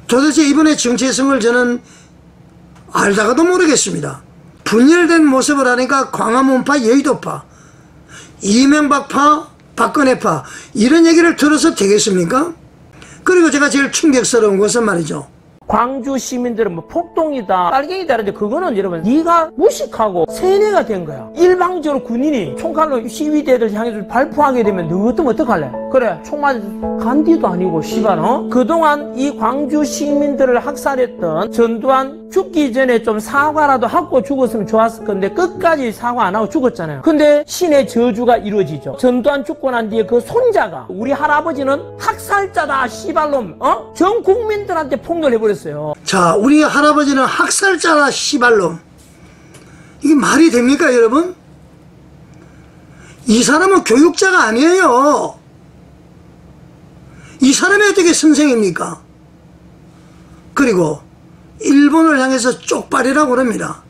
도대체 이분의 정체성을 저는 알다가도 모르겠습니다. 분열된 모습을 하니까 광화문파, 여의도파, 이명박파, 박근혜파 이런 얘기를 들어서 되겠습니까? 그리고 제가 제일 충격스러운 것은 말이죠. 광주 시민들은 뭐 폭동이다, 빨갱이다 하는데 그거는 여러분 네가 무식하고 세뇌가 된 거야. 일방적으로 군인이 총칼로 시위대를 향해서 발포하게 되면 너 같으면 어떡할래? 그래 총 맞아 간디도 아니고 씨발 그동안 이 광주 시민들을 학살했던 전두환 죽기 전에 좀 사과라도 하고 죽었으면 좋았을 건데 끝까지 사과 안 하고 죽었잖아요. 근데 신의 저주가 이루어지죠. 전두환 죽고 난 뒤에 그 손자가 우리 할아버지는 학살자다 씨발놈 전 국민들한테 폭로해버렸어요. 자, 우리 할아버지는 학살자라 씨발놈. 이게 말이 됩니까 여러분? 이 사람은 교육자가 아니에요. 이 사람이 어떻게 선생입니까? 그리고 일본을 향해서 쪽발이라고 그럽니다.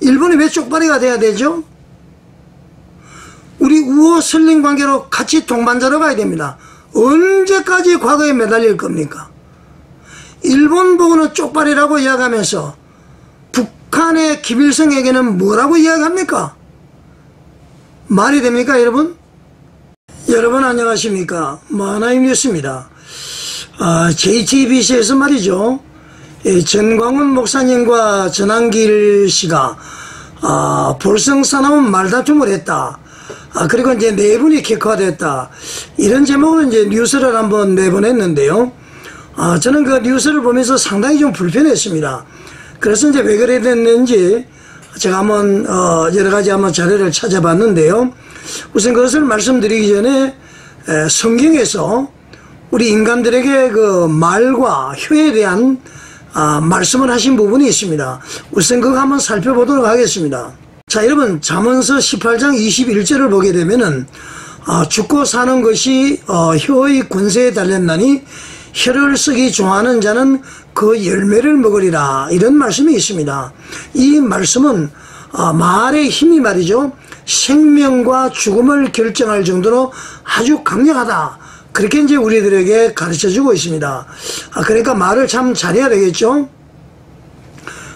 일본이 왜 쪽발이가 돼야 되죠? 우리 우호 설린 관계로 같이 동반자로 가야 됩니다. 언제까지 과거에 매달릴 겁니까? 일본 보고는 쪽발이라고 이야기하면서 북한의 김일성에게는 뭐라고 이야기합니까? 말이 됩니까 여러분? 여러분 안녕하십니까? 만화임 뉴스입니다. JTBC에서 말이죠. 전광훈 목사님과 전한길 씨가 볼성사나운 말다툼을 했다. 그리고 이제 네 분이 객화됐다. 이런 제목으로 이제 뉴스를 한번 내보냈는데요. 저는 그 뉴스를 보면서 상당히 좀 불편했습니다. 그래서 이제 왜 그래 됐는지 제가 한번 여러 가지 한번 자료를 찾아봤는데요. 우선 그것을 말씀드리기 전에 성경에서 우리 인간들에게 그 말과 혀에 대한 말씀을 하신 부분이 있습니다. 우선 그거 한번 살펴보도록 하겠습니다. 자, 여러분 잠언서 18장 21절을 보게 되면은 죽고 사는 것이 혀의 권세에 달렸나니 혀를 쓰기 좋아하는 자는 그 열매를 먹으리라, 이런 말씀이 있습니다. 이 말씀은 말의 힘이 말이죠, 생명과 죽음을 결정할 정도로 아주 강력하다, 그렇게 이제 우리들에게 가르쳐주고 있습니다. 그러니까 말을 참 잘해야 되겠죠.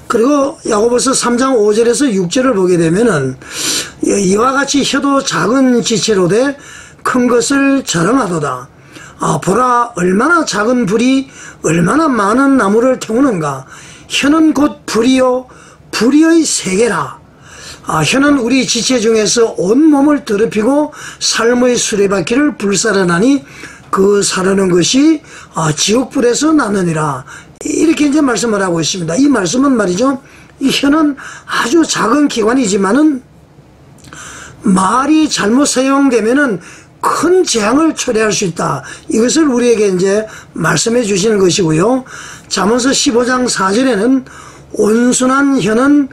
그리고 야고보서 3장 5절에서 6절을 보게 되면은 이와 같이 혀도 작은 지체로 돼 큰 것을 자랑하도다. 보라, 얼마나 작은 불이 얼마나 많은 나무를 태우는가. 혀는 곧 불이요 불의의 세계라. 혀는 우리 지체 중에서 온몸을 더럽히고 삶의 수레바퀴를 불살아나니 그 사르는 것이 지옥불에서 나느니라. 이렇게 이제 말씀을 하고 있습니다. 이 말씀은 말이죠, 이 혀는 아주 작은 기관이지만은 말이 잘못 사용되면은 큰 재앙을 초래할 수 있다. 이것을 우리에게 이제 말씀해 주시는 것이고요. 잠언서 15장 4절에는 온순한 혀는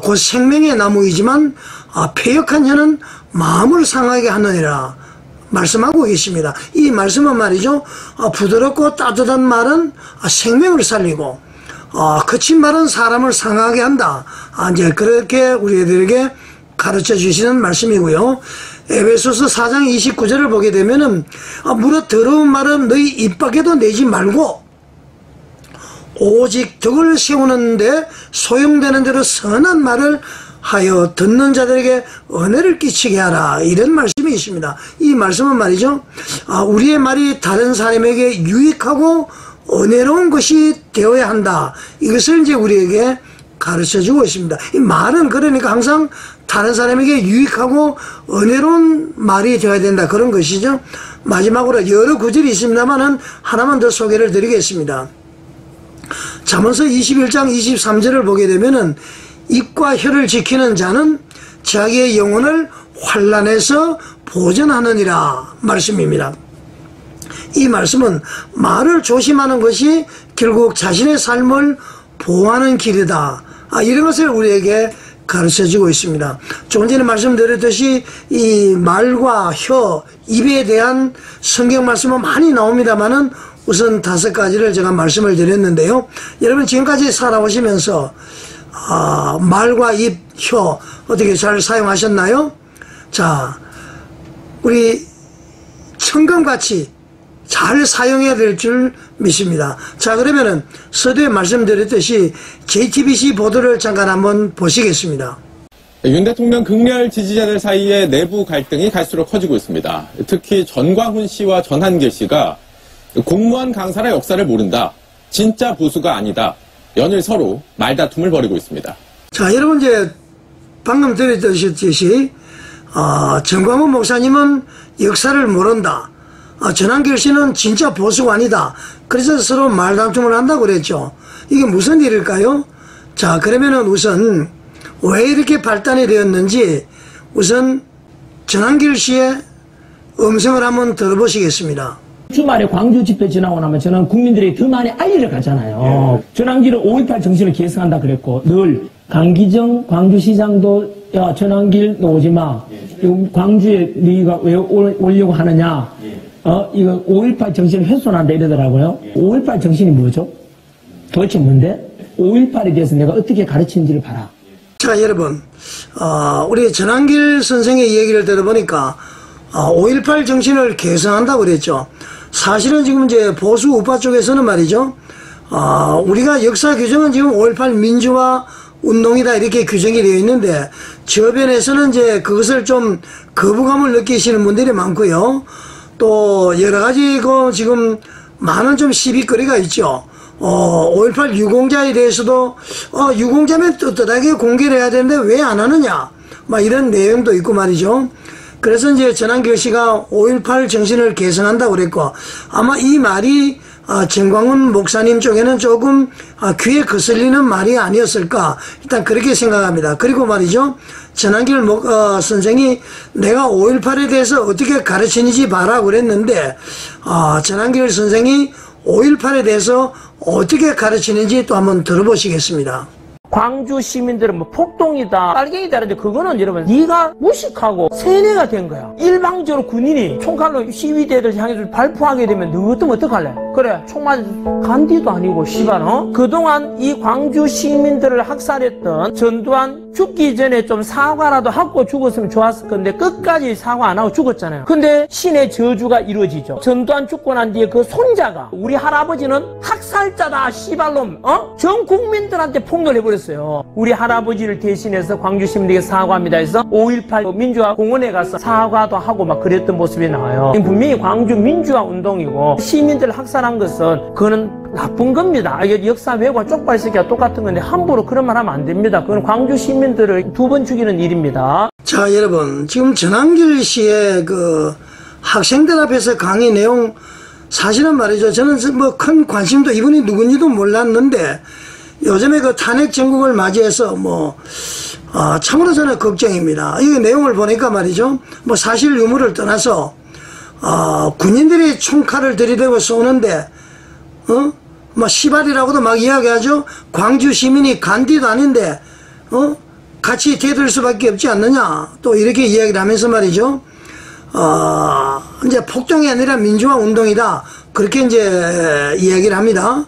곧 생명의 나무이지만 패역한 혀는 마음을 상하게 하느니라 말씀하고 계십니다. 이 말씀은 말이죠, 부드럽고 따뜻한 말은 생명을 살리고 거친 말은 사람을 상하게 한다. 이제 그렇게 우리들에게 가르쳐 주시는 말씀이고요. 에베소서 4장 29절을 보게 되면은 무릇 더러운 말은 너희 입 밖에도 내지 말고 오직 덕을 세우는데 소용되는 대로 선한 말을 하여 듣는 자들에게 은혜를 끼치게 하라, 이런 말씀이 있습니다. 이 말씀은 말이죠, 우리의 말이 다른 사람에게 유익하고 은혜로운 것이 되어야 한다, 이것을 이제 우리에게 가르쳐주고 있습니다. 이 말은 그러니까 항상 다른 사람에게 유익하고 은혜로운 말이 되어야 된다, 그런 것이죠. 마지막으로 여러 구절이 있습니다만은 하나만 더 소개를 드리겠습니다. 잠언서 21장 23절을 보게 되면은 입과 혀를 지키는 자는 자기의 영혼을 환난에서 보전하느니라 말씀입니다. 이 말씀은 말을 조심하는 것이 결국 자신의 삶을 보호하는 길이다, 이런 것을 우리에게 가르쳐주고 있습니다. 조금 전에 말씀드렸듯이 이 말과 혀, 입에 대한 성경 말씀은 많이 나옵니다만은 우선 5가지를 제가 말씀을 드렸는데요. 여러분 지금까지 살아오시면서 말과 입, 혀 어떻게 잘 사용하셨나요? 자, 우리 천금같이 잘 사용해야 될 줄 믿습니다. 자, 그러면은 서두에 말씀드렸듯이 JTBC 보도를 잠깐 한번 보시겠습니다. 윤 대통령 극렬 지지자들 사이에 내부 갈등이 갈수록 커지고 있습니다. 특히 전광훈 씨와 전한길 씨가 공무원 강사라 역사를 모른다, 진짜 보수가 아니다, 연일 서로 말다툼을 벌이고 있습니다. 자, 여러분 이제 방금 들으셨듯이 전광훈 목사님은 역사를 모른다, 전한길 씨는 진짜 보수가 아니다. 그래서 서로 말다툼을 한다고 그랬죠. 이게 무슨 일일까요? 자, 그러면은 우선 왜 이렇게 발단이 되었는지 우선 전한길 씨의 음성을 한번 들어보시겠습니다. 주말에 광주 집회 지나고 나면 저는 국민들이 더 많이 알리러 가잖아요. 전한길은 5.18 정신을 계승한다 그랬고, 늘 강기정 광주시장도 야, 전한길 너 오지 마. 광주에 네가 왜 오려고 하느냐. 이거 5.18 정신을 훼손한다 이러더라고요. 5.18 정신이 뭐죠? 도대체 뭔데? 5.18에 대해서 내가 어떻게 가르치는지를 봐라. 자, 여러분, 우리 전한길 선생의 얘기를 들어보니까 5.18 정신을 계승한다고 그랬죠. 사실은 지금 이제 보수 우파 쪽에서는 말이죠, 우리가 역사 규정은 지금 5.18 민주화 운동이다 이렇게 규정이 되어 있는데, 저변에서는 이제 그것을 좀 거부감을 느끼시는 분들이 많고요. 또 여러 가지 지금 많은 좀 시비거리가 있죠. 5.18 유공자에 대해서도 유공자면 떳떳하게 공개를 해야 되는데 왜 안 하느냐, 막 이런 내용도 있고 말이죠. 그래서 이제 전한길 씨가 5.18 정신을 계승한다고 그랬고, 아마 이 말이 전광훈 목사님 쪽에는 조금 귀에 거슬리는 말이 아니었을까, 일단 그렇게 생각합니다. 그리고 말이죠, 전한길 선생이 내가 5.18에 대해서 어떻게 가르치는지 봐라 그랬는데, 전한길 선생이 5.18에 대해서 어떻게 가르치는지 또 한번 들어보시겠습니다. 광주 시민들은 뭐 폭동이다, 빨갱이다 이러는데 그거는 여러분 네가 무식하고 세뇌가 된 거야. 일방적으로 군인이 총칼로 시위대를 향해서 발포하게 되면 너 같으면 어떡할래? 그래, 총 맞아 간디도 아니고 씨발 그동안 이 광주 시민들을 학살했던 전두환 죽기 전에 좀 사과라도 하고 죽었으면 좋았을 건데 끝까지 사과 안 하고 죽었잖아요. 근데 신의 저주가 이루어지죠. 전두환 죽고 난 뒤에 그 손자가, 우리 할아버지는 학살자다 씨발놈, 전 국민들한테 폭로를 해버렸어요. 우리 할아버지를 대신해서 광주 시민들에게 사과합니다 해서 5.18 민주화 공원에 가서 사과도 하고 막 그랬던 모습이 나와요. 분명히 광주 민주화 운동이고, 시민들을 학살한 것은 그거는 나쁜 겁니다. 이게 역사 왜곡과 쪽발쓰기가 똑같은 건데 함부로 그런 말 하면 안 됩니다. 그건 광주 시민들을 2번 죽이는 일입니다. 자, 여러분, 지금 전한길 씨의 그 학생들 앞에서 강의 내용, 사실은 말이죠, 저는 뭐 큰 관심도, 이분이 누군지도 몰랐는데 요즘에 그 탄핵 전국을 맞이해서 참으로 저는 걱정입니다. 이 내용을 보니까 말이죠, 뭐 사실 유무를 떠나서 군인들이 총칼을 들이대고 쏘는데 시발이라고도 막 이야기하죠. 광주 시민이 간디도 아닌데 같이 대들 수밖에 없지 않느냐, 또 이렇게 이야기를 하면서 말이죠, 이제 폭동이 아니라 민주화 운동이다, 그렇게 이제 이야기를 합니다.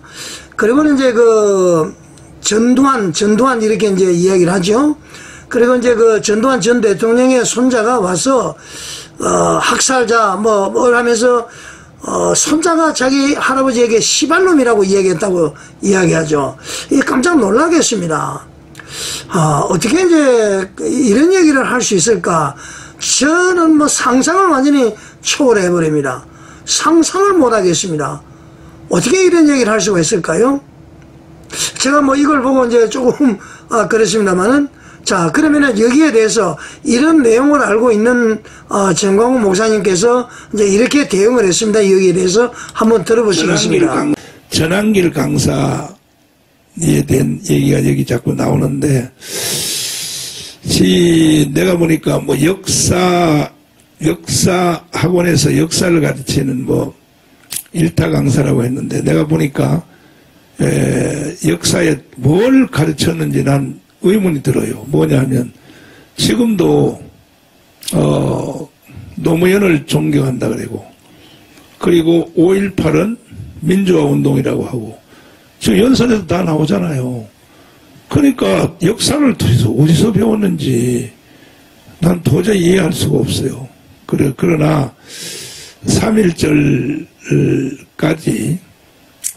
그리고 이제 그 전두환 이렇게 이제 이야기를 하죠. 그리고 이제 그 전두환 전 대통령의 손자가 와서 학살자 뭘 하면서 손자가 자기 할아버지에게 시발놈이라고 이야기했다고 이야기하죠. 이게 깜짝 놀라겠습니다. 어떻게 이제 이런 얘기를 할 수 있을까? 저는 상상을 완전히 초월해 버립니다. 상상을 못 하겠습니다. 어떻게 이런 얘기를 할 수가 있을까요? 제가 이걸 보고 이제 조금 그렇습니다만은, 자, 그러면은 여기에 대해서 이런 내용을 알고 있는 전광훈 목사님께서 이제 이렇게 대응을 했습니다. 여기에 대해서 한번 들어보시겠습니다. 전한길 강사에 대한 얘기가 여기 자꾸 나오는데, 내가 보니까 역사 학원에서 역사를 가르치는 일타 강사라고 했는데, 내가 보니까 역사에 뭘 가르쳤는지 난 의문이 들어요. 뭐냐면 지금도 노무현을 존경한다 그리고 5.18은 민주화 운동이라고 하고, 지금 연설에도 다 나오잖아요. 그러니까 역사를 도대체 어디서 배웠는지 난 도저히 이해할 수가 없어요. 그러나 3.1절까지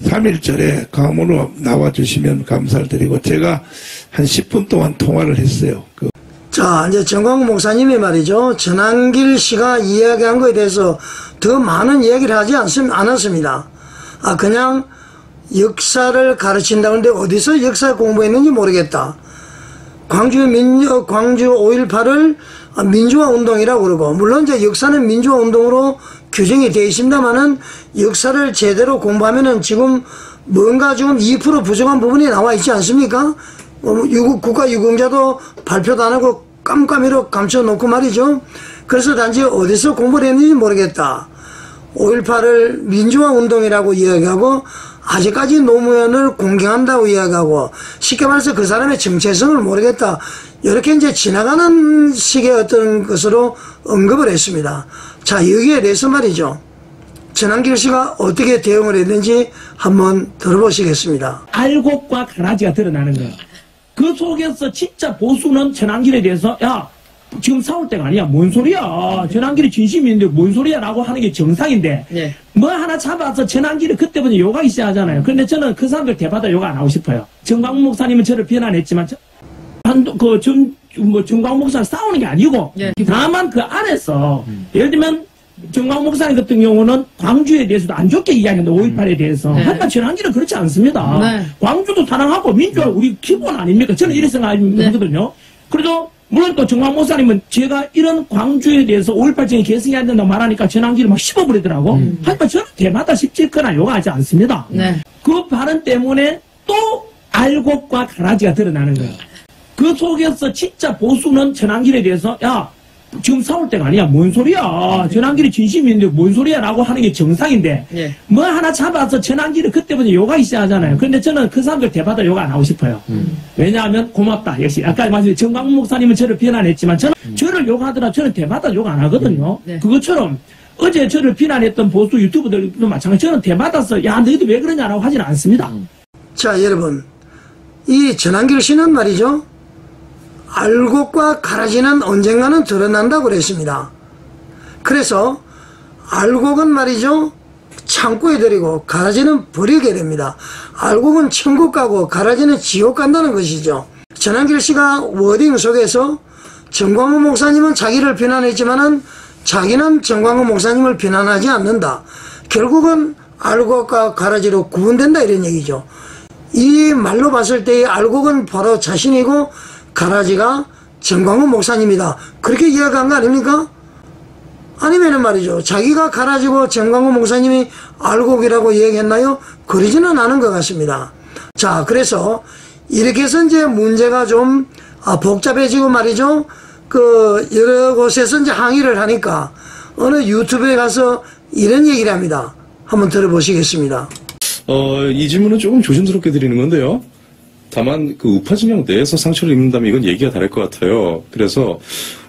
3.1절에 강으로 나와주시면 감사를 드리고 제가 한 10분 동안 통화를 했어요. 자, 이제 정광훈 목사님이 말이죠. 전한길 씨가 이야기한 거에 대해서 더 많은 이야기를 하지 않았습니다. 그냥 역사를 가르친다고 하는데 어디서 역사 공부했는지 모르겠다. 광주 5.18을 민주화 운동이라고 그러고, 물론 이제 역사는 민주화 운동으로 규정이 되어 있습니다만은 역사를 제대로 공부하면은 지금 뭔가 좀 2% 부족한 부분이 나와 있지 않습니까? 국가유공자도 발표도 안 하고 깜깜이로 감춰놓고 말이죠. 그래서 단지 어디서 공부를 했는지 모르겠다. 5.18을 민주화 운동이라고 이야기하고 아직까지 노무현을 공경한다고 이야기하고 쉽게 말해서 그 사람의 정체성을 모르겠다. 이렇게 이제 지나가는 식의 어떤 것으로 언급을 했습니다. 자, 여기에 대해서 말이죠. 전한길 씨가 어떻게 대응을 했는지 한번 들어보시겠습니다. 알곡과 가라지가 드러나는 거예요. 그 속에서 진짜 보수는 전한길에 대해서 야 지금 싸울 때가 아니야. 뭔 소리야. 전한길이 진심이 있는데 뭔 소리야 라고 하는 게 정상인데 네. 뭐 하나 잡아서 전한길이 그때부터 욕하기 시작하잖아요. 그런데 저는 그 사람들 대받아 욕 안 하고 싶어요. 정광훈 목사님은 저를 비난했지만 정광훈 목사랑 싸우는 게 아니고 네. 다만 그 안에서 예를 들면 정광훈 목사님 같은 경우는 광주에 대해서도 안 좋게 이야기한다. 5.18에 대해서. 네. 하지만 전한길은 그렇지 않습니다. 네. 광주도 사랑하고 민주화 우리 기본 아닙니까? 저는 이렇게 생각하거든요. 그래도 물론 또 정광훈 목사님은 제가 이런 광주에 대해서 5.18 개성이 안 된다고 말하니까 전한길을 막 씹어버리더라고. 하지만 저는 대마다 씹질거나 욕하지 않습니다. 네. 그 발언 때문에 또 알곡과 가라지가 드러나는 거예요. 그 속에서 진짜 보수는 전한길에 대해서 야 지금 싸울 때가 아니야. 뭔 소리야. 전한길이 진심이 있는데 뭔 소리야 라고 하는 게 정상인데 네. 뭐 하나 잡아서 전한길을 그때부터 욕하기 시작하잖아요. 그런데 저는 그 사람들 대받아 욕 안 하고 싶어요. 왜냐하면 고맙다. 역시 아까 말씀드린 정광훈 목사님은 저를 비난했지만 저는 저를 욕하더라 저는 대받아 욕 안 하거든요. 네. 그것처럼 어제 저를 비난했던 보수 유튜버들도 마찬가지 저는 대받아서 야 너희들 왜 그러냐라고 하지는 않습니다. 자, 여러분, 이 전한길 씨는 말이죠. 알곡과 가라지는 언젠가는 드러난다고 그랬습니다. 그래서 알곡은 말이죠. 창고에 들이고 가라지는 버리게 됩니다. 알곡은 천국 가고 가라지는 지옥 간다는 것이죠. 전한길 씨가 워딩 속에서 정광훈 목사님은 자기를 비난했지만은 자기는 정광훈 목사님을 비난하지 않는다. 결국은 알곡과 가라지로 구분된다 이런 얘기죠. 이 말로 봤을 때 알곡은 바로 자신이고 가라지가 정광훈 목사님이다. 그렇게 이야기한 거 아닙니까? 아니면은 말이죠. 자기가 가라지고 정광훈 목사님이 알곡이라고 얘기했나요? 그러지는 않은 것 같습니다. 자, 그래서 이렇게 해서 이제 문제가 좀 복잡해지고 말이죠. 여러 곳에서 이제 항의를 하니까 어느 유튜브에 가서 이런 얘기를 합니다. 한번 들어보시겠습니다. 이 질문은 조금 조심스럽게 드리는 건데요. 다만 그 우파 진영 내에서 상처를 입는다면 이건 얘기가 다를 것 같아요. 그래서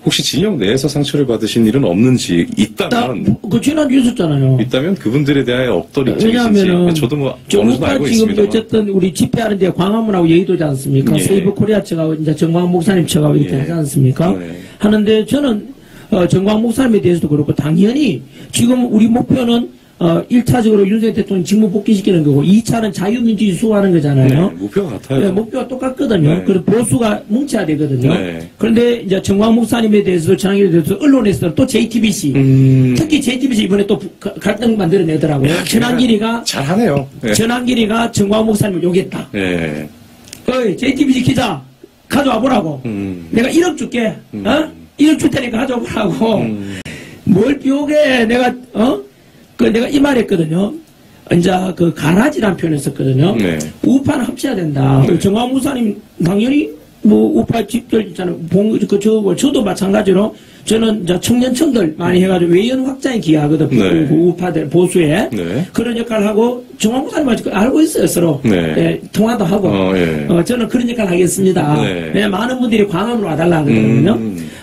혹시 진영 내에서 상처를 받으신 일은 없는지 있다면 그 지난주 있었잖아요. 있다면 그분들에 대하여 어떤 왜냐하면은 입장이신지 저도 뭐 어느 정도 알고 지금 있습니다. 어쨌든 우리 집회하는데 광화문하고 여의도지 않습니까? 예. 세이브 코리아 측하고 이제 정광훈 목사님 측하고 이렇게 예. 하지 않습니까? 네. 하는데 저는 정광훈 목사님에 대해서도 그렇고 당연히 지금 우리 목표는 1차적으로 윤석열 대통령 직무 복귀시키는 거고 2차는 자유민주주의 수호하는 거잖아요. 네, 목표가 같아요. 네, 목표가 똑같거든요. 네. 그리고 보수가 뭉쳐야 되거든요. 네. 그런데 이제 정광훈 목사님에 대해서 전환기에 대해서 언론에서 또 JTBC 특히 JTBC 이번에 또 갈등 만들어내더라고요. 전환길이가 잘하네요. 네. 전환길이가 정광훈 목사님을 욕했다. 네. 어이 JTBC 기자 가져와 보라고. 내가 1억 줄게. 1억 줄 테니까 가져와 보라고. 뭘 비옥해 내가 내가 이 말했거든요. 이제 그 가라지란 표현을 썼거든요. 네. 우파는 합쳐야 된다. 네. 정광훈 목사님 당연히 뭐 우파 집들 있잖아요. 저도 마찬가지로 저는 이제 청년층들 많이 해가지고 외연 확장에 기여하거든. 네. 그 우파들 보수에 네. 그런 역할을 하고 정광훈 목사님 알고 있어요 서로. 네. 예, 통화도 하고. 예. 저는 그런 역할을 하겠습니다. 네. 왜 많은 분들이 광화문으로 와달라 그러거든요.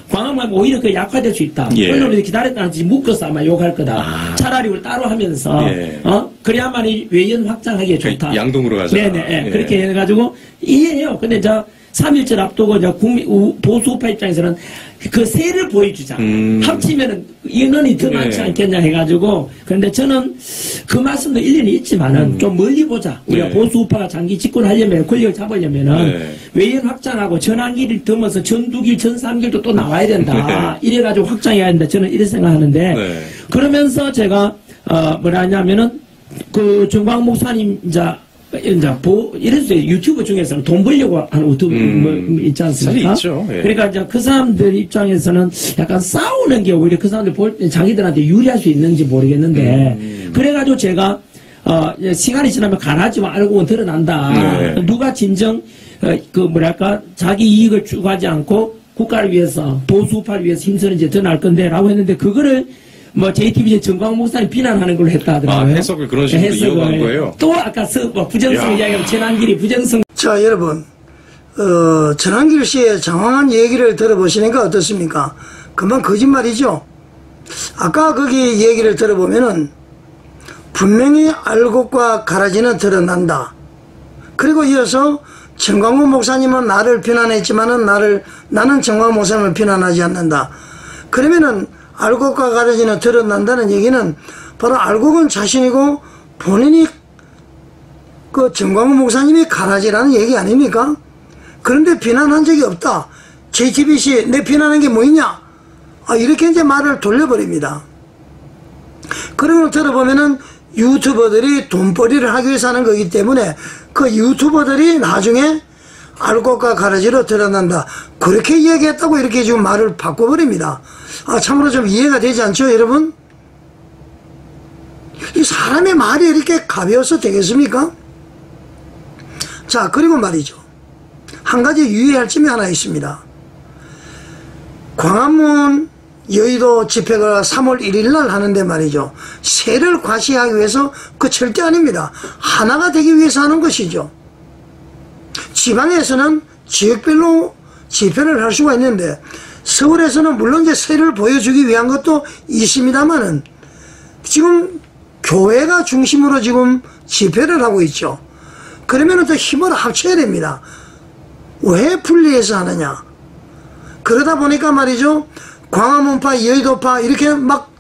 광화문 오히려 그 약화될 수 있다. 예. 언론에서 기다렸다는지 묶어서 아마 욕할 거다. 차라리 우리 따로 하면서 예. 그래야만이 외연 확장하기에 좋다. 양동으로 가자. 네네. 예. 그렇게 해가지고 이해해요. 근데 3.1절 앞두고 이제 보수 우파 입장에서는 그 세를 보여주자. 합치면은 인원이 더 많지 않겠냐 해가지고. 그런데 저는 그 말씀도 일리는 있지만은 좀 멀리 보자. 우리가 보수 우파가 장기 집권하려면, 권력을 잡으려면은 외연 확장하고 전환기를 넘어서 전두길, 전삼길도 또 나와야 된다. 이래가지고 확장해야 된다. 저는 이렇게 생각하는데. 그러면서 제가, 뭐라 하냐면은 그 정광 목사님 이래서 유튜브 중에서는 돈 벌려고 하는 유튜브 있지 않습니까? 있죠. 예. 그러니까 이제 그 사람들 입장에서는 약간 싸우는 게 오히려 그 사람들 볼 때 자기들한테 유리할 수 있는지 모르겠는데 그래가지고 제가 시간이 지나면 가라지만 알고는 드러난다. 누가 진정 자기 이익을 추구하지 않고 국가를 위해서 보수파를 위해서 힘쓰는지 드러날 건데라고 했는데 그거를 JTBC 정광 목사님 비난하는 걸로 했다 하더라고요. 해석을 그런 식으로 이어간 거예요? 또 아까 부정성 이야기하면 전환길이 부정성. 자, 여러분, 전환길 씨의 장황한 얘기를 들어보시니까 어떻습니까? 금방 거짓말이죠? 아까 거기 얘기를 들어보면은 분명히 알곡과 가라지는 드러난다. 그리고 이어서 정광훈 목사님은 나를 비난했지만은 나는 정광훈 목사님을 비난하지 않는다. 그러면은 알곡과 가라지는 드러난다는 얘기는 바로 알곡은 자신이고 본인이 그 정광훈 목사님이 가라지라는 얘기 아닙니까? 그런데 비난한 적이 없다. JTBC 내 비난한 게 뭐 있냐? 이렇게 이제 말을 돌려버립니다. 그러면 들어보면은 유튜버들이 돈벌이를 하기 위해서 하는 거기 때문에 그 유튜버들이 나중에 알곡과 가라지로 드러난다. 그렇게 이야기했다고 이렇게 지금 말을 바꿔버립니다. 참으로 좀 이해가 되지 않죠, 여러분? 이 사람의 말이 이렇게 가벼워서 되겠습니까? 자, 그리고 말이죠. 한 가지 유의할 점이 하나 있습니다. 광화문 여의도 집회가 3월 1일 날 하는데 말이죠. 세를 과시하기 위해서 그 절대 아닙니다. 하나가 되기 위해서 하는 것이죠. 지방에서는 지역별로 집회를 할 수가 있는데 서울에서는 물론 이제 세를 보여주기 위한 것도 있습니다만은 지금 교회가 중심으로 지금 집회를 하고 있죠. 그러면은 또 힘을 합쳐야 됩니다. 왜 분리해서 하느냐? 그러다 보니까 말이죠. 광화문파, 여의도파 이렇게 막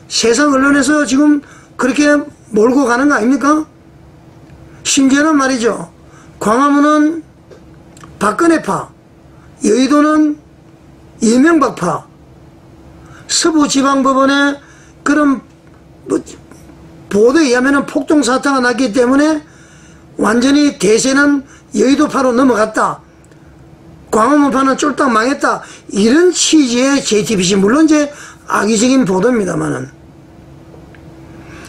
세상 언론에서 지금 그렇게 몰고 가는 거 아닙니까? 심지어는 말이죠. 광화문은 박근혜파, 여의도는 이명박파, 서부지방법원의 그런 보도에 의하면 폭동사태가 났기 때문에 완전히 대세는 여의도파로 넘어갔다. 광화문파는 쫄딱 망했다. 이런 취지의 JTBC, 물론 이제 악의적인 보도입니다만은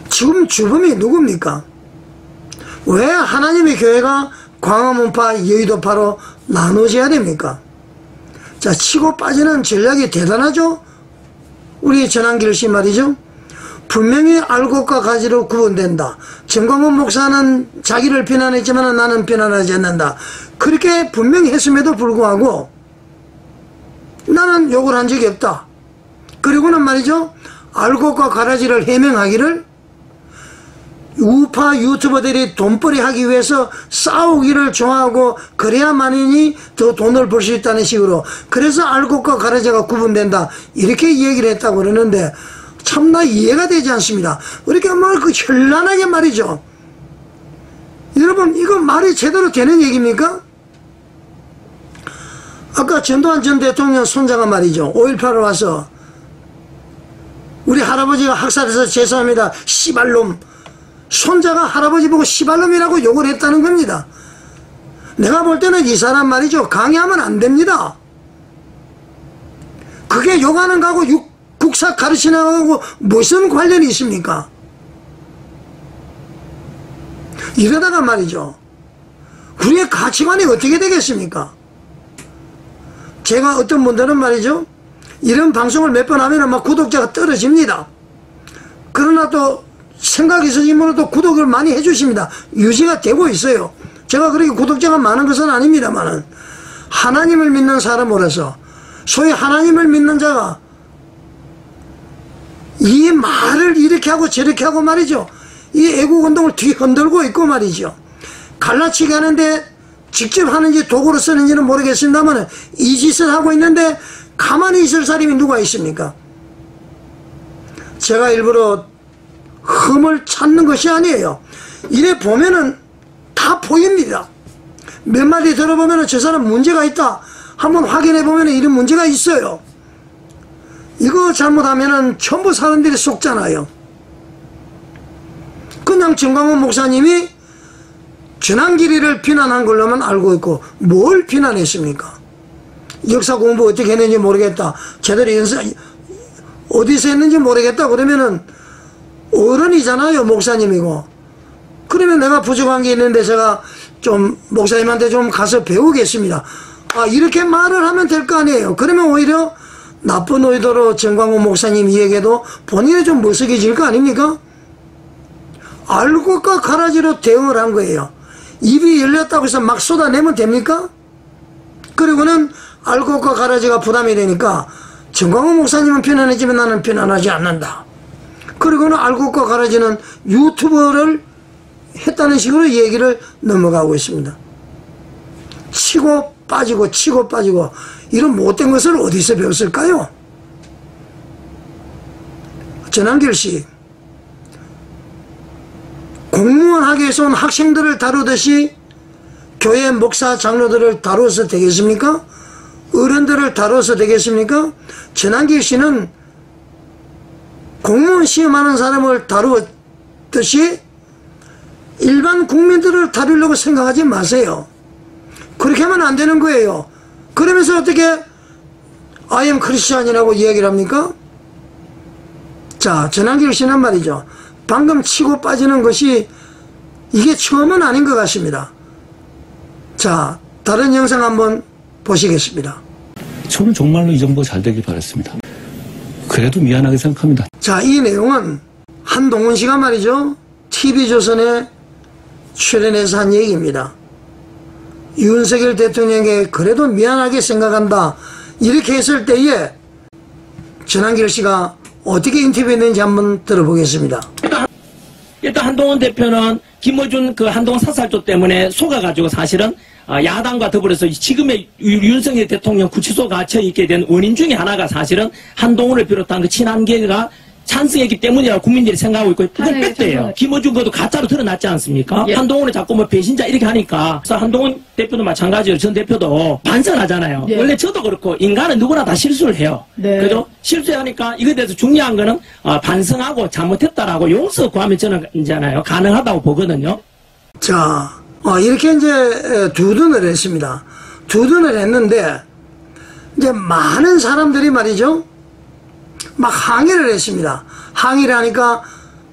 지금 주범이 누굽니까? 왜 하나님의 교회가 광화문파, 여의도파로 나눠져야 됩니까? 자, 치고 빠지는 전략이 대단하죠? 우리 전환길 씨 말이죠? 분명히 알곡과 가지로 구분된다. 정광훈 목사는 자기를 비난했지만 나는 비난하지 않는다. 그렇게 분명히 했음에도 불구하고 나는 욕을 한 적이 없다. 그리고는 말이죠. 알곡과 가라지를 해명하기를 우파 유튜버들이 돈벌이 하기 위해서 싸우기를 좋아하고 그래야만이 더 돈을 벌 수 있다는 식으로, 그래서 알곡과 가라지가 구분된다 이렇게 얘기를 했다고 그러는데 참나 이해가 되지 않습니다. 이렇게 그 현란하게 말이죠. 여러분, 이거 말이 제대로 되는 얘기입니까? 아까 전두환 전 대통령 손자가 말이죠. 5.18을 와서 우리 할아버지가 학살해서 죄송합니다. 씨발놈. 손자가 할아버지 보고 씨발놈이라고 욕을 했다는 겁니다. 내가 볼 때는 이 사람 말이죠. 강요하면 안 됩니다. 그게 욕하는 거하고 국사 가르치는 거하고 무슨 관련이 있습니까? 이러다가 말이죠. 우리의 가치관이 어떻게 되겠습니까? 제가 어떤 분들은 말이죠. 이런 방송을 몇 번 하면 막 구독자가 떨어집니다. 그러나 또 생각이 있으시면 또 구독을 많이 해주십니다. 유지가 되고 있어요. 제가 그렇게 구독자가 많은 것은 아닙니다만은 하나님을 믿는 사람으로서 소위 하나님을 믿는 자가 이 말을 이렇게 하고 저렇게 하고 말이죠. 이 애국운동을 뒤흔들고 있고 말이죠. 갈라치기 하는데 직접 하는지 도구로 쓰는지는 모르겠습니다만 이 짓을 하고 있는데 가만히 있을 사람이 누가 있습니까? 제가 일부러 흠을 찾는 것이 아니에요. 이래 보면은 다 보입니다. 몇 마디 들어보면은 저 사람 문제가 있다. 한번 확인해 보면은 이런 문제가 있어요. 이거 잘못하면은 전부 사람들이 속잖아요. 그냥 정광훈 목사님이 전환길이를 비난한 걸로만 알고 있고 뭘 비난했습니까? 역사 공부 어떻게 했는지 모르겠다. 제대로 어디서 했는지 모르겠다. 그러면은 어른이잖아요. 목사님이고. 그러면 내가 부족한 게 있는데 제가 좀 목사님한테 좀 가서 배우겠습니다. 아, 이렇게 말을 하면 될 거 아니에요. 그러면 오히려 나쁜 의도로 정광훈 목사님 이야기해도 본인이 좀 무색해질 거 아닙니까? 알고까 가라지로 대응을 한 거예요. 입이 열렸다고 해서 막 쏟아내면 됩니까? 그리고는 알고까 가라지가 부담이 되니까 정광훈 목사님은 편안해지면 나는 편안하지 않는다. 그리고는 알고까 가라지는 유튜버를 했다는 식으로 얘기를 넘어가고 있습니다. 치고 빠지고 치고 빠지고 이런 못된 것을 어디서 배웠을까요? 전한길 씨, 공무원 학교에서 온 학생들을 다루듯이 교회 목사 장로들을 다루어서 되겠습니까? 어른들을 다루어서 되겠습니까? 전한길 씨는 공무원 시험하는 사람을 다루었듯이 일반 국민들을 다루려고 생각하지 마세요. 그렇게 하면 안 되는 거예요. 그러면서 어떻게 I am Christian이라고 이야기를 합니까? 자, 전한길 씨는 말이죠. 방금 치고 빠지는 것이 이게 처음은 아닌 것 같습니다. 자, 다른 영상 한번 보시겠습니다. 저는 정말로 이 정부가 잘 되길 바랐습니다. 그래도 미안하게 생각합니다. 자, 이 내용은 한동훈 씨가 말이죠. TV조선에 출연해서 한 얘기입니다. 윤석열 대통령에게 그래도 미안하게 생각한다. 이렇게 했을 때에 전한길 씨가 어떻게 인터뷰했는지 한번 들어보겠습니다. 일단 한동훈 대표는 김어준 그 한동훈 사살조 때문에 속아가지고 사실은 야당과 더불어서 지금의 윤석열 대통령 구치소가 처해있게 된 원인 중에 하나가 사실은 한동훈을 비롯한 그 친한계가 찬성했기 때문이라고 국민들이 생각하고 있고 그건 팩트예요. 김어준 것도 가짜로 드러났지 않습니까? 예. 한동훈을 자꾸 뭐 배신자 이렇게 하니까 그래서 한동훈 대표도 마찬가지로 전 대표도 반성하잖아요. 예. 원래 저도 그렇고 인간은 누구나 다 실수를 해요. 네. 그죠? 실수하니까 이거에 대해서 중요한 거는 반성하고 잘못했다라고 용서 구하면 저는 이제나요 가능하다고 보거든요. 자, 이렇게 이제 두둔을 했습니다. 두둔을 했는데 이제 많은 사람들이 말이죠. 막 항의를 했습니다. 항의를 하니까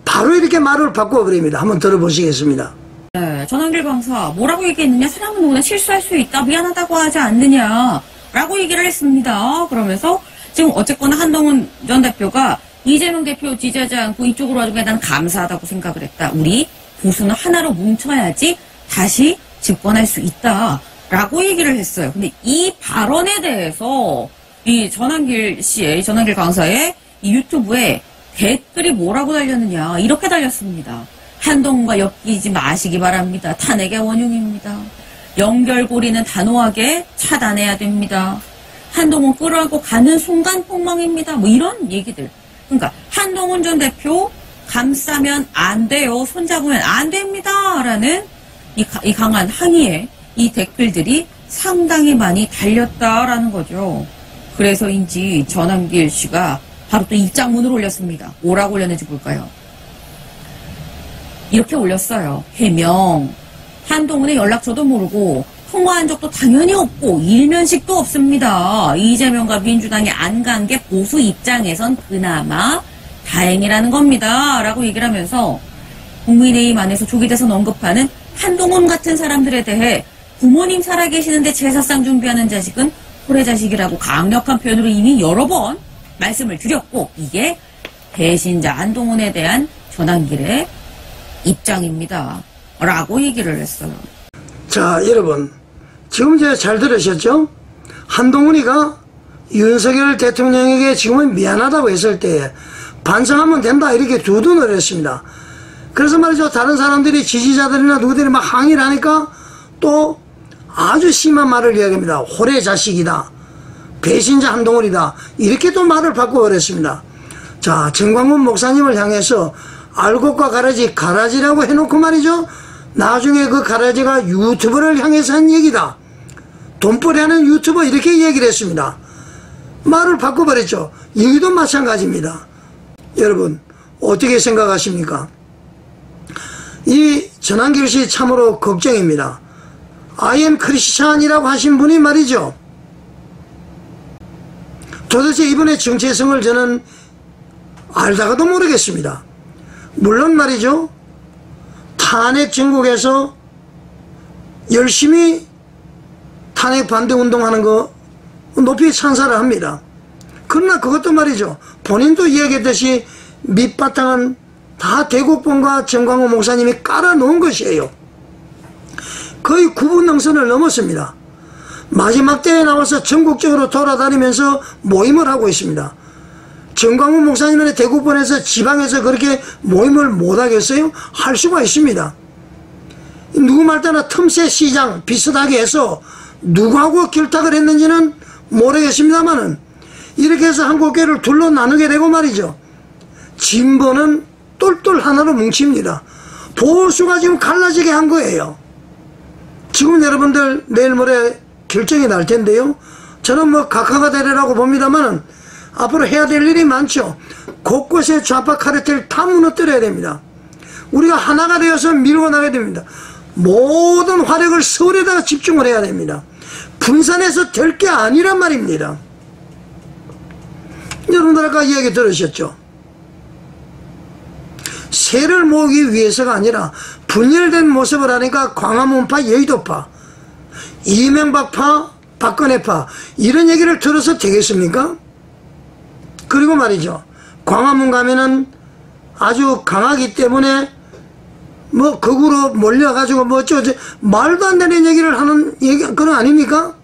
바로 이렇게 말을 바꿔버립니다. 한번 들어보시겠습니다. 네, 전한길 강사 뭐라고 얘기했느냐? 사람은 누구나 실수할 수 있다. 미안하다고 하지 않느냐 라고 얘기를 했습니다. 그러면서 지금 어쨌거나 한동훈 전 대표가 이재명 대표 지지하지 않고 이쪽으로 와준 게 난 감사하다고 생각을 했다. 우리 보수는 하나로 뭉쳐야지 다시 집권할 수 있다 라고 얘기를 했어요. 근데 이 발언에 대해서 이 전한길 씨의, 전한길 강사의 이 유튜브에 댓글이 뭐라고 달렸느냐. 이렇게 달렸습니다. 한동훈과 엮이지 마시기 바랍니다. 탄핵의 원흉입니다. 연결고리는 단호하게 차단해야 됩니다. 한동훈 끌어안고 가는 순간 폭망입니다. 뭐 이런 얘기들. 그러니까 한동훈 전 대표 감싸면 안 돼요. 손잡으면 안 됩니다. 라는 이 강한 항의에 이 댓글들이 상당히 많이 달렸다라는 거죠. 그래서인지 전한길 씨가 바로 또 입장문을 올렸습니다. 뭐라고 올렸는지 볼까요? 이렇게 올렸어요. 해명. 한동훈의 연락처도 모르고 통화한 적도 당연히 없고 일면식도 없습니다. 이재명과 민주당이 안 간 게 보수 입장에선 그나마 다행이라는 겁니다. 라고 얘기를 하면서 국민의힘 안에서 조기 대선 언급하는 한동훈 같은 사람들에 대해 부모님 살아계시는데 제사상 준비하는 자식은 호래자식이라고 강력한 표현으로 이미 여러 번 말씀을 드렸고 이게 배신자 한동훈에 대한 전한길의 입장입니다. 라고 얘기를 했어요. 자, 여러분 지금 이제 잘 들으셨죠? 한동훈이가 윤석열 대통령에게 지금은 미안하다고 했을 때 반성하면 된다 이렇게 두둔을 했습니다. 그래서 말이죠. 다른 사람들이 지지자들이나 누구들이 막 항의를 하니까 또 아주 심한 말을 이야기합니다. 호래 자식이다. 배신자 한동훈이다. 이렇게 또 말을 바꿔버렸습니다. 자, 정광훈 목사님을 향해서 알곡과 가라지, 가라지라고 해놓고 말이죠. 나중에 그 가라지가 유튜버를 향해서 한 얘기다. 돈벌이하는 유튜버 이렇게 얘기를 했습니다. 말을 바꿔버렸죠. 여기도 마찬가지입니다. 여러분 어떻게 생각하십니까? 이 전한길 씨 참으로 걱정입니다. I am 크리스찬이라고 하신 분이 말이죠. 도대체 이분의 정체성을 저는 알다가도 모르겠습니다. 물론 말이죠. 탄핵 전국에서 열심히 탄핵 반대 운동하는 거 높이 찬사를 합니다. 그러나 그것도 말이죠. 본인도 이야기했듯이 밑바탕은 다 대국본과 정광훈 목사님이 깔아놓은 것이에요. 거의 9분 능선을 넘었습니다. 마지막 때에 나와서 전국적으로 돌아다니면서 모임을 하고 있습니다. 정광훈 목사님은 대국본에서 지방에서 그렇게 모임을 못하겠어요? 할 수가 있습니다. 누구 말 따나 틈새 시장 비슷하게 해서 누구하고 결탁을 했는지는 모르겠습니다만은 이렇게 해서 한국교회를 둘로 나누게 되고 말이죠. 진보는 똘똘 하나로 뭉칩니다. 보수가 지금 갈라지게 한 거예요. 지금 여러분들 내일 모레 결정이 날 텐데요. 저는 뭐 각하가 되리라고 봅니다만은 앞으로 해야 될 일이 많죠. 곳곳에 좌파 카르텔 다 무너뜨려야 됩니다. 우리가 하나가 되어서 밀고 나가야 됩니다. 모든 화력을 서울에다가 집중을 해야 됩니다. 분산해서 될 게 아니란 말입니다. 여러분들 아까 이야기 들으셨죠? 세를 모으기 위해서가 아니라 분열된 모습을 하니까 광화문파, 여의도파, 이명박파, 박근혜파 이런 얘기를 들어서 되겠습니까? 그리고 말이죠. 광화문 가면은 아주 강하기 때문에 뭐 극으로 몰려가지고 뭐 어쩌고 말도 안 되는 얘기를 하는 얘기 그건 아닙니까?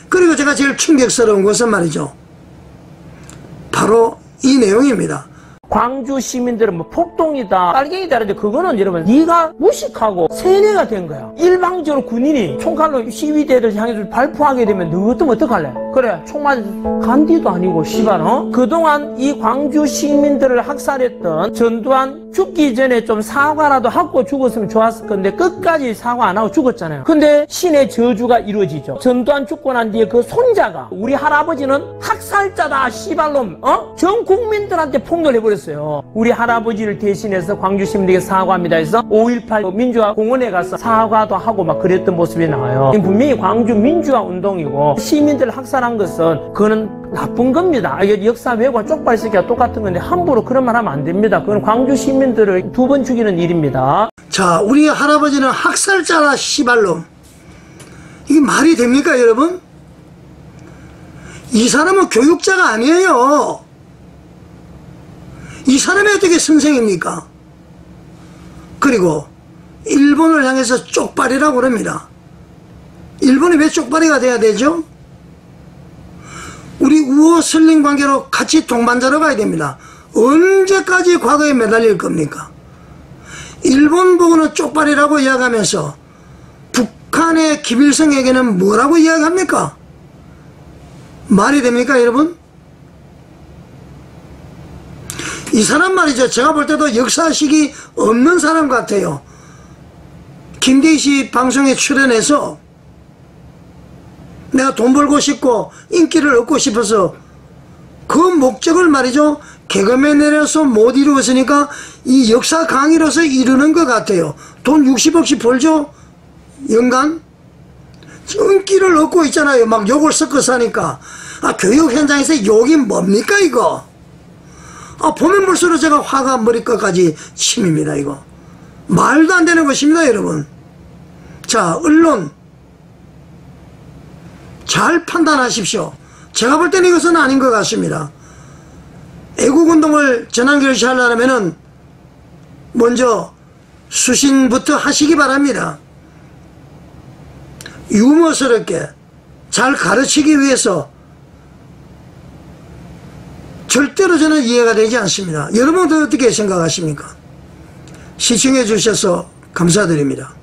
그리고 제가 제일 충격스러운 것은 말이죠. 바로 이 내용입니다. 광주 시민들은 뭐 폭동이다, 빨갱이다 하는데 그거는 여러분 네가 무식하고 세뇌가 된 거야. 일방적으로 군인이 총칼로 시위대를 향해서 발포하게 되면 너 같으면 어떡할래? 그래 총 맞아 간디도 아니고 씨발 그동안 이 광주 시민들을 학살했던 전두환 죽기 전에 좀 사과라도 하고 죽었으면 좋았을 건데 끝까지 사과 안 하고 죽었잖아요. 근데 신의 저주가 이루어지죠. 전두환 죽고 난 뒤에 그 손자가 우리 할아버지는 학살자다 씨발놈 전 국민들한테 폭로를 해버렸어요. 우리 할아버지를 대신해서 광주 시민들에게 사과합니다 해서 5.18 민주화 공원에 가서 사과도 하고 막 그랬던 모습이 나와요. 분명히 광주 민주화 운동이고 시민들을 학살한 것은 그거는 나쁜 겁니다. 이게 역사 왜곡과 쪽발시키가 똑같은 건데 함부로 그런 말 하면 안 됩니다. 그건 광주 시민들을 2번 죽이는 일입니다. 자, 우리 할아버지는 학살자라 씨발놈. 이게 말이 됩니까 여러분? 이 사람은 교육자가 아니에요. 이 사람이 어떻게 선생입니까? 그리고 일본을 향해서 쪽발이라고 그럽니다. 일본이 왜 쪽발이가 돼야 되죠? 우리 우호 설린 관계로 같이 동반자로 가야 됩니다. 언제까지 과거에 매달릴 겁니까? 일본 보고는 쪽발이라고 이야기하면서 북한의 김일성에게는 뭐라고 이야기합니까? 말이 됩니까 여러분? 이 사람 말이죠. 제가 볼 때도 역사식이 없는 사람 같아요. 김대희 씨 방송에 출연해서 내가 돈 벌고 싶고 인기를 얻고 싶어서 그 목적을 말이죠. 개그맨 내려서 못 이루었으니까 이 역사 강의로서 이루는 것 같아요. 돈 60억씩 벌죠? 연간? 인기를 얻고 있잖아요. 막 욕을 섞어서 하니까. 아, 교육 현장에서 욕이 뭡니까 이거? 아, 보면 볼수록 제가 화가 머리끝까지 침입니다 이거. 말도 안 되는 것입니다 여러분. 자, 언론 잘 판단하십시오. 제가 볼 때는 이것은 아닌 것 같습니다. 애국운동을 전환결시 하려면은 먼저 수신부터 하시기 바랍니다. 유머스럽게 잘 가르치기 위해서 절대로 저는 이해가 되지 않습니다. 여러분들 어떻게 생각하십니까? 시청해 주셔서 감사드립니다.